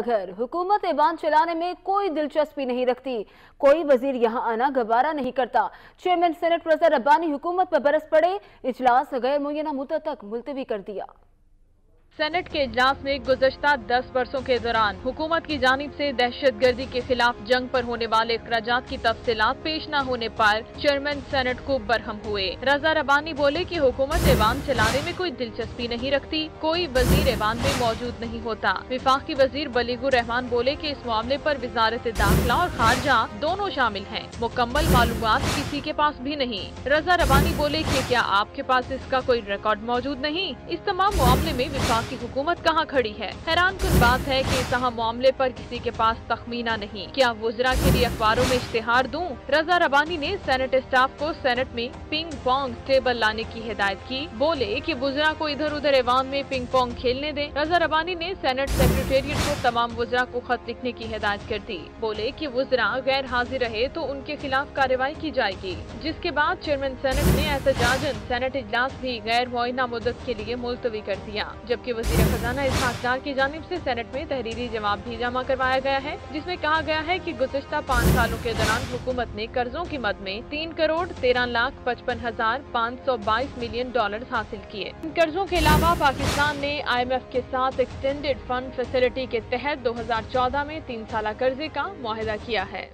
گھر حکومت ایوان چلانے میں کوئی دلچسپی نہیں رکھتی، کوئی وزیر یہاں آنا گوارا نہیں کرتا۔ چیئرمین سینٹ رضا ربانی حکومت پر برس پڑے، اجلاس غیر معینہ مدت تک ملتوی کر دیا۔ سینٹ کے اجلاس میں گزشتہ 10 برسوں کے دوران حکومت کی جانب سے دہشت گردی کے خلاف جنگ پر ہونے والے اخراجات کی تفصیلات پیش نہ ہونے پر چیئرمین سینٹ کو برہم ہوئے۔ رضا ربانی بولے کہ حکومت ایوان چلانے میں کوئی دلچسپی نہیں رکھتی، کوئی وزیر ایوان میں موجود نہیں ہوتا۔ وفاقی وزیر بلیغ الرحمان بولے کہ اس معاملے پر وزارت داخلہ اور خارجہ دونوں شامل ہیں، مکمل معلومات کسی کے پاس بھی نہیں۔ رضا ربانی بولے کہ کیا آپ کے پاس اس کا کوئی ریکارڈ موجود نہیں؟ اس تمام معاملے میں کی حکومت کہاں کھڑی ہے؟ حیران کن بات ہے کہ اس اہم معاملے پر کسی کے پاس تخمینہ نہیں۔ کیا وزراء کے لیے اخباروں میں اشتہار دوں؟ رضا ربانی نے سینٹ اسٹاف کو سینٹ میں پنگ پونگ ٹیبل لانے کی ہدایت کی، بولے کہ وزراء کو ادھر ادھر ایوان میں پنگ پونگ کھیلنے دیں۔ رضا ربانی نے سینٹ سیکریٹریٹ کو تمام وزراء کو خط لکھنے کی ہدایت کر دی، بولے کہ وزراء غیر حاضر رہے تو ان کے خلاف کارروائی کی جائے گی، جس کے بعد چیئرمین سینٹ نے احتجاجاً سینٹ اجلاس بھی غیر معینہ مدت کے لیے ملتوی کر دیا، جبکہ وزیر خزانہ اسحاق کی جانب سے سینٹ میں تحریری جواب بھی جمع کروایا گیا ہے، جس میں کہا گیا ہے کہ گزشتہ 5 سالوں کے دوران حکومت نے قرضوں کی مد میں 3,13,55,522 ملین ڈالرز حاصل کیے۔ ان قرضوں کے علاوہ پاکستان نے IMF کے ساتھ ایکسٹینڈڈ فنڈ فیسلٹی کے تحت 2014 میں 3 سالہ قرضے کا معاہدہ کیا ہے۔